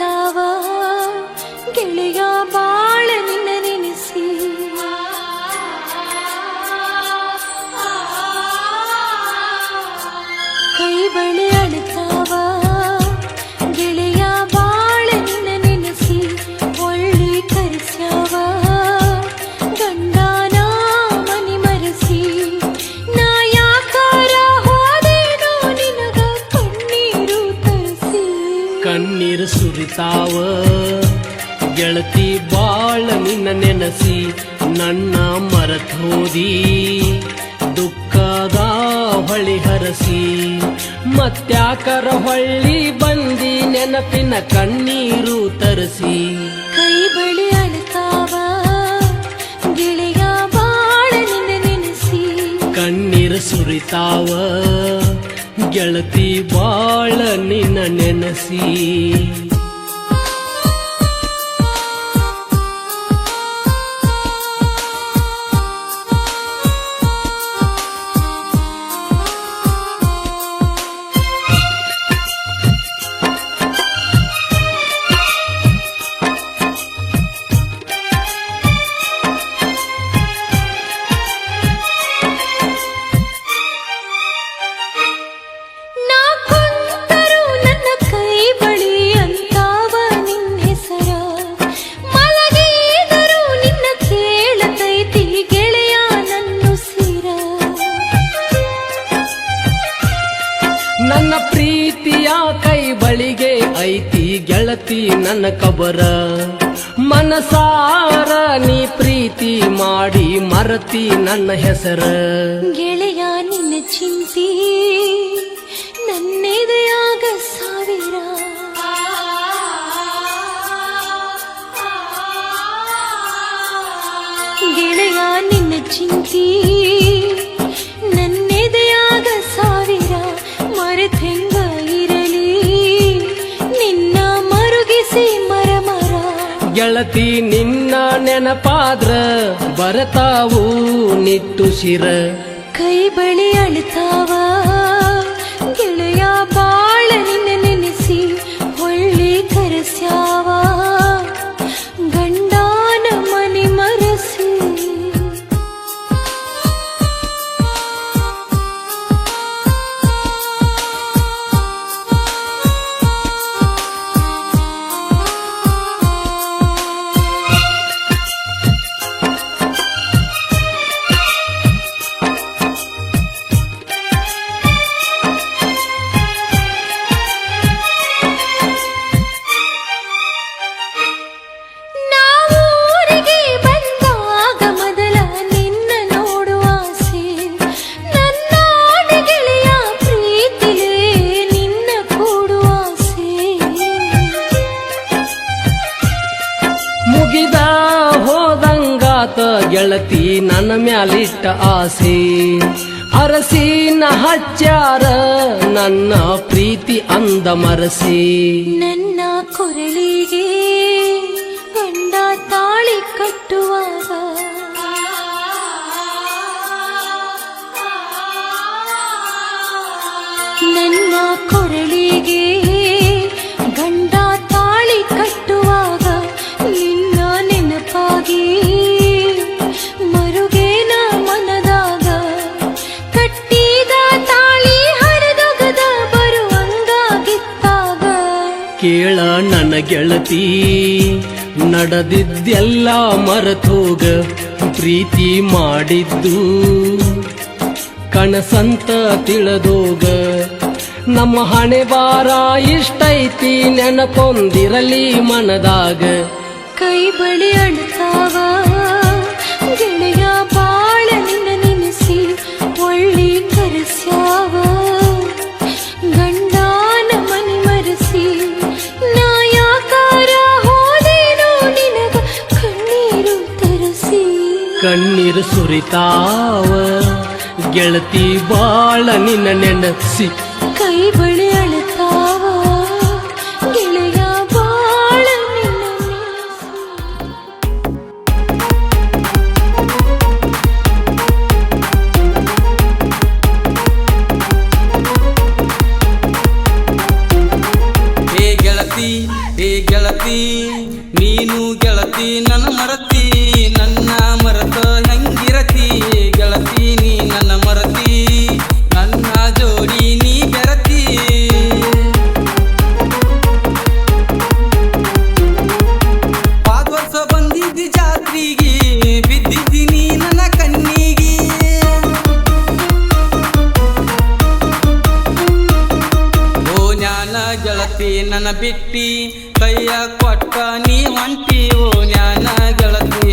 ಅಳುತ್ತಾವ ಗೆಳೆಯ ಬಾಳ ನಿನ್ನ ನೆನೆಸಿ. ಕೈ ಬಳಿ ಅಳುತ್ತಾವ ಗೆಳೆಯ ಬಾಳ ನಿನ್ನ ನೆನೆಸಿ. ಒಳ್ಳಿ ಕರೆಸ್ಯಾವ ಗಂಡನ ಮನಿ ಮರೆಸಿ. ನಾ ಯಾಕಾರ ಹೋದೇನೋ ನಿನಗ ಕಣ್ಣೀರು ತರಿಸಿ. ಕಣ್ಣೀರು ಸುರಿತಾವ ಗೆಳತಿ ಬಾಳ ನಿನ್ನ ನೆನಸಿ. ನನ್ನ ಮರತೋದಿ ದುಃಖದ ಹೊಳಿ ಹರಸಿ. ಮತ್ಯಾಕರ ಹೊಳ್ಳಿ ಬಂದಿ ನೆನಪಿನ ಕಣ್ಣೀರು ತರಿಸಿ. ಕೈ ಬಳಿ ಅಳುತ್ತಾವ ಗೆಳೆಯ ಬಾಳ ನಿನ್ನ ನೆನೆಸಿ. ಕಣ್ಣೀರು ಸುರಿತಾವ ಗೆಳತಿ ಬಾಳ ನಿನ್ನ ನೆನಸಿ. ನನ್ನ ಪ್ರೀತಿಯ ಕೈ ಬಳಿಗೆ ಐತಿ ಗೆಳತಿ ನನ್ನ ಕಬರ. ಮನಸಾರ ನೀ ಪ್ರೀತಿ ಮಾಡಿ ಮರತಿ ನನ್ನ ಹೆಸರ. ಗೆಳೆಯ ನಿನ್ನ ಚಿಂತಿ ನನ್ನೆದೆಯಾಗ ಸಾವಿರ. ಗೆಳೆಯ ನಿನ್ನ ಚಿಂತಿ ನನ್ನೆದೆಯಾಗ ಸಾವಿರ. ಮರೆತೆಂಗ ಇರಲಿ ನಿನ್ನ ಮರುಗಿಸಿ ಮರ ಮರ. ಗೆಳತಿ ನಿನ್ನ ನೆನಪಾದ್ರ ಬರತಾವು ನಿಟ್ಟುಸಿರ. ಕೈ ಬಳಿ ಅಳುತ್ತಾವ ಗೆಳೆಯ ಬಾಳ ನಿನ್ನ ನೆನೆಸಿ. ಹೊಳ್ಳಿ ಕರೆಸ್ಯಾವ ಗಂಡನ ಮನಿ ಮರೆಸಿ. ಮುಗಿದ ಹೋದಂಗಾತ ಗೆಳತಿ ನನ್ನ ಮ್ಯಾಲಿಟ್ಟ ಆಸೆ. ಅರಸಿನ ಹಚ್ಚಾರ ನನ್ನ ಪ್ರೀತಿ ಅಂದ ಮರಸಿ. ನನ್ನ ಕೊರಳಿಗೆ ಗಂಡ ತಾಳಿ ಕಟ್ಟುವಾಗ ನನ್ನ ಕೊರಳಿಗೆ ಗಂಡ ತಾಳಿ ಕಟ್ಟುವಾಗ ನಿನ್ನ ನೆನಪಾಗಿ ಮರುಗೇನ ಮನದಾಗ. ಕಟ್ಟಿದ ತಾಳಿ ಹರಿದೊಗದ ಬರುವಂಗಾಗಿತ್ತಾಗ. ಕೇಳ ನನ್ನ ಗೆಳತಿ ನಡೆದಿದ್ದೆಲ್ಲ ಮರೆತೋಗ. ಪ್ರೀತಿ ಮಾಡಿದ್ದು ಕನಸಂತ ತಿಳಿದೋಗ. ನಮ್ಮ ಹಣೆ ಬಾರ ಇಷ್ಟೈತಿ ನೆನಪೊಂದಿರಲಿ ಮನದಾಗ. ಕೈ ಬಳಿ ಅಳುತ್ತಾವ ಗೆಳೆಯ ಬಾಳ ನಿನ್ನ ನೆನೆಸಿ. ಒಳ್ಳಿ ಕರೆಸ್ಯಾವ ಗಂಡನ ಮನಿ ಮರೆಸಿ. ನಾ ಯಾಕಾರ ಹೋದೇನೋ ನಿನಗ ಕಣ್ಣೀರು ತರಿಸಿ. ಕಣ್ಣೀರು ಸುರಿತಾವ ಗೆಳತಿ ಬಾಳ ನಿನ್ನ ನೆನಸಿ. ಕೈ ಬಳಿ ಅಳುತ್ತಾವ ಗೆಳೆಯ ಬಾಳ ನಿನ್ನ ನೆನೆಸಿ. ಗೆಳತಿ ನನ್ನ ಬಿಟ್ಟಿ ಕೈಯ ಕೊಟ್ಟ ನೀ ಹೊಂಟಿ ಓ ಜ್ಞಾನ ಗೆಳತಿ